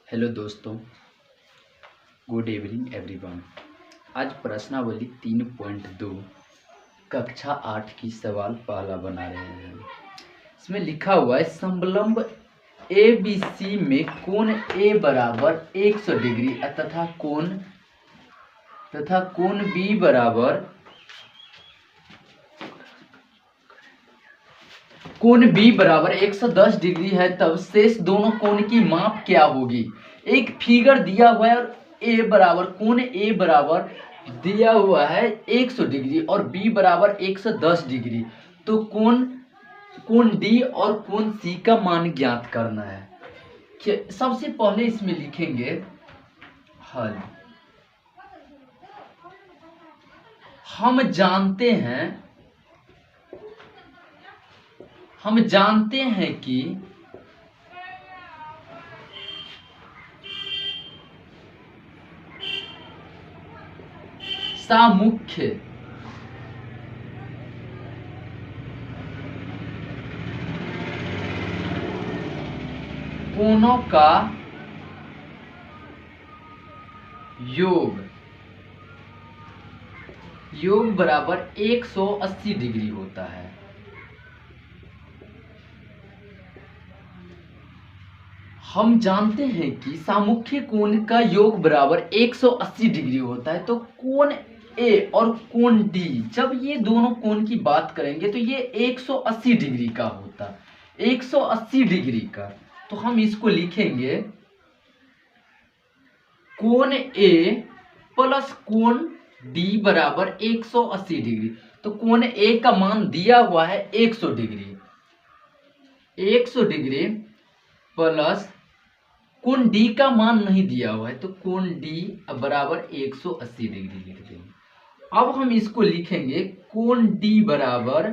Hello दोस्तों, good evening everyone. आज प्रश्नावली 3.2 कक्षा 8 की सवाल पहला बना रहे हैं। इसमें लिखा हुआ है समलंब ए बी सी में कोण ए बराबर 100 डिग्री तथा कोण बी बराबर 110 डिग्री है, तब शेष दोनों कोण की माप क्या होगी। एक फिगर दिया हुआ है और कोण ए बराबर दिया हुआ है 100 डिग्री और बी बराबर 110 डिग्री। तो कोण डी और कोण सी का मान ज्ञात करना है। सबसे पहले इसमें लिखेंगे हल। हम जानते हैं कि सामुख्य कोणों का योग बराबर 180 डिग्री होता है। हम जानते हैं कि सामुख्य कोण का योग बराबर 180 डिग्री होता है। तो कोण ए और कोण डी, जब ये दोनों कोण की बात करेंगे तो ये 180 डिग्री का होता, 180 डिग्री का। तो हम इसको लिखेंगे कोण ए प्लस कोण डी बराबर 180 डिग्री। तो कोण ए का मान दिया हुआ है 100 डिग्री, 100 डिग्री प्लस कोण डी का मान नहीं दिया हुआ है, तो कोण डी बराबर 180 डिग्री लिख देंगे। अब हम इसको लिखेंगे कोण डी बराबर,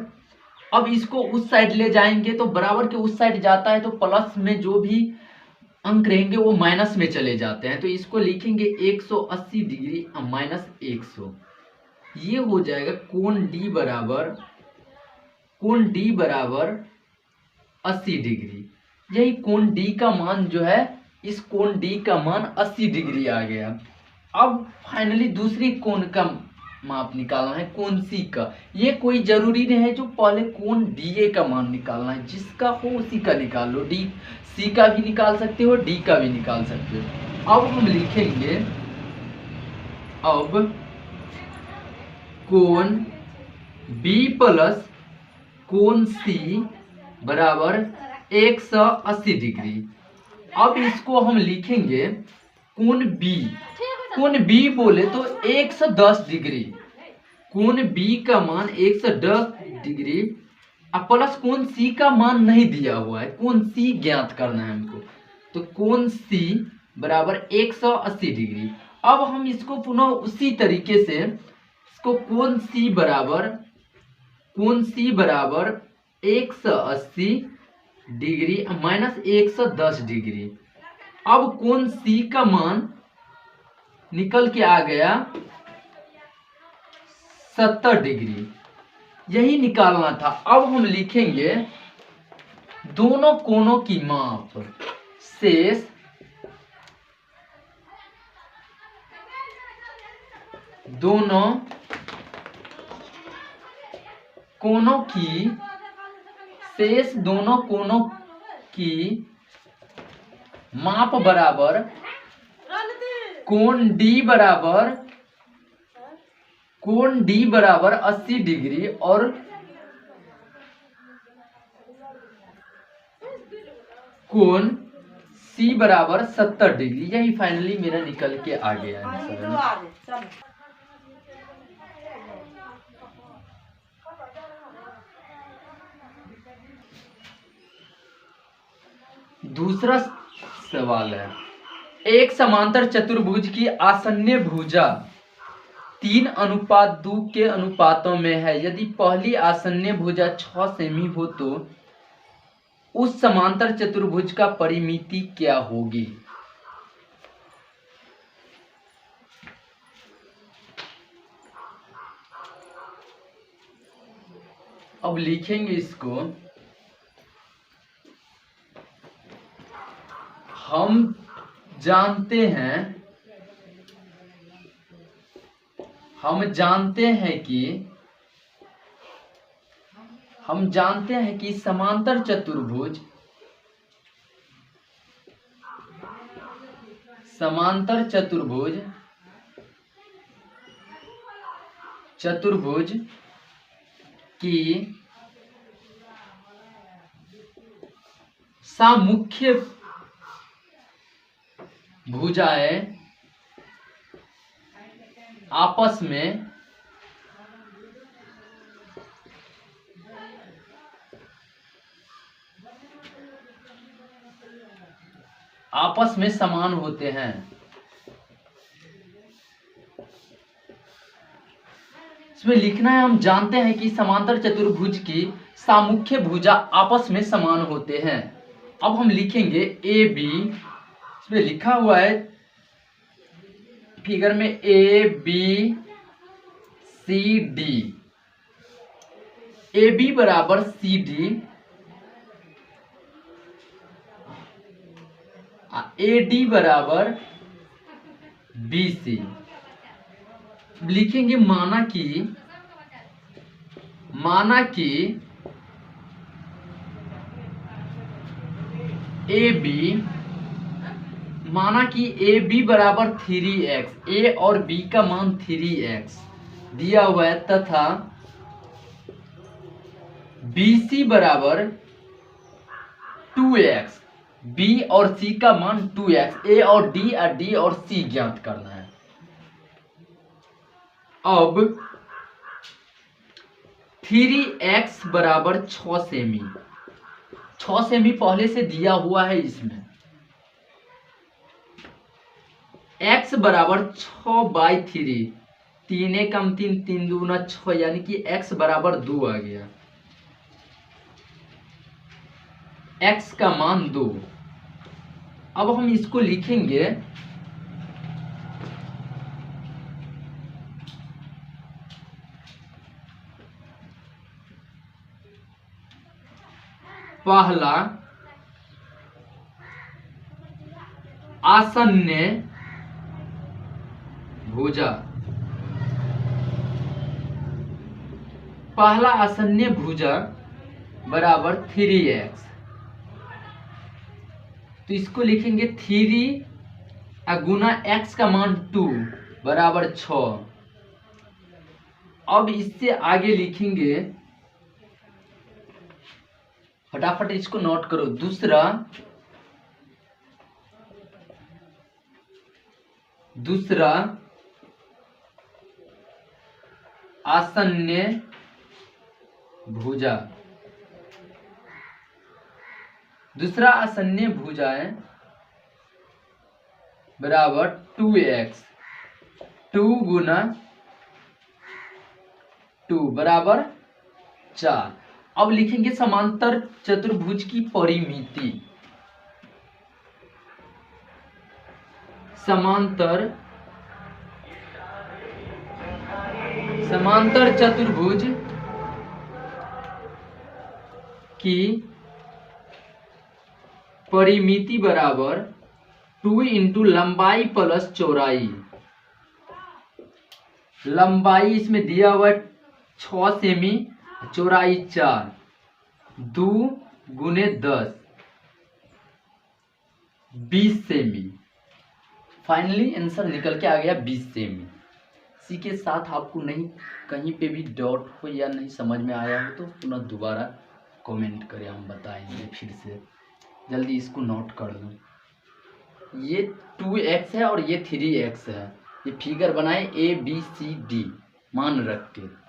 अब इसको उस साइड ले जाएंगे तो बराबर के उस साइड जाता है तो प्लस में जो भी अंक रहेंगे वो माइनस में चले जाते हैं। तो इसको लिखेंगे 180 डिग्री माइनस 100, ये हो जाएगा कोण डी बराबर 80 डिग्री। यही कोण डी का मान जो है, इस कोण डी का मान 80 डिग्री आ गया। अब फाइनली दूसरी कोण का माप निकालना है, कोण सी का। ये कोई जरूरी नहीं है जो पहले कोण डी का मान निकालना है, जिसका हो उसी का निकाल लो। डी सी का भी निकाल सकते हो, डी का भी निकाल सकते हो। अब हम लिखेंगे अब कोण बी प्लस कोण सी बराबर 180 डिग्री। अब इसको हम लिखेंगे कोण बी बोले तो 110 डिग्री, कोण बी का मान 110 डिग्री प्लस कोण सी का मान नहीं दिया हुआ है, कोण सी ज्ञात करना है हमको। तो कोण सी बराबर 180 डिग्री। अब हम इसको पुनः उसी तरीके से इसको कोण सी बराबर 180 डिग्री माइनस 110 डिग्री। अब कोण सी का मान निकल के आ गया 70 डिग्री, यही निकालना था। अब हम लिखेंगे दोनों कोणों की माप, शेष दोनों कोणों की माप बराबर कोण डी बराबर 80 डिग्री और कोण सी बराबर 70 डिग्री। यही फाइनली मेरा निकल के आ गया है। दूसरा सवाल है, एक समांतर चतुर्भुज की आसन्य भुजा 3:2 के अनुपातों में है। यदि पहली आसन्य भुजा 6 सेमी हो तो उस समांतर चतुर्भुज का परिमिति क्या होगी। अब लिखेंगे इसको, हम जानते हैं कि समांतर चतुर्भुज की सामुख्य भुजाएं आपस में समान होते हैं। इसमें लिखना है, हम जानते हैं कि समांतर चतुर्भुज की सामुख्य भुजा आपस में समान होते हैं। अब हम लिखेंगे ए बी, इसमें लिखा हुआ है फिगर में A B C D, A B बराबर सी डी, ए डी बराबर बी सी। लिखेंगे माना कि ए बी बराबर 3x, ए और बी का मान 3x दिया हुआ है, तथा बी सी बराबर 2x, बी और सी का मान 2x, ए और डी और सी ज्ञात करना है। अब 3x बराबर 6 सेमी, 6 सेमी पहले से दिया हुआ है। इसमें x बराबर 6/3, 3 एकम 3, 3 दूना 6, यानी कि x बराबर 2 आ गया। x का मान 2। अब हम इसको लिखेंगे पहला आसन्य भुजा बराबर 3x, तो इसको लिखेंगे 3 गुना x का मान 2 बराबर 6। अब इससे आगे लिखेंगे, फटाफट इसको नोट करो, दूसरा आसन्य भुजा है बराबर 2x, 2 गुना 2 बराबर 4। अब लिखेंगे समांतर चतुर्भुज की परिमिति। समांतर चतुर्भुज की परिमिति बराबर 2 इंटू लंबाई प्लस चौड़ाई। लंबाई इसमें दिया हुआ 6 सेमी, चौड़ाई 4, 2 गुने 10, 20 सेमी। फाइनली आंसर निकल के आ गया 20 सेमी। इसी के साथ आपको नहीं कहीं पे भी डाउट हो या नहीं समझ में आया हो तो पुनः दोबारा कमेंट करें, हम बताएंगे फिर से। जल्दी इसको नोट कर लो। ये 2x है और ये 3x है। ये फिगर बनाए A B C D मान रख के।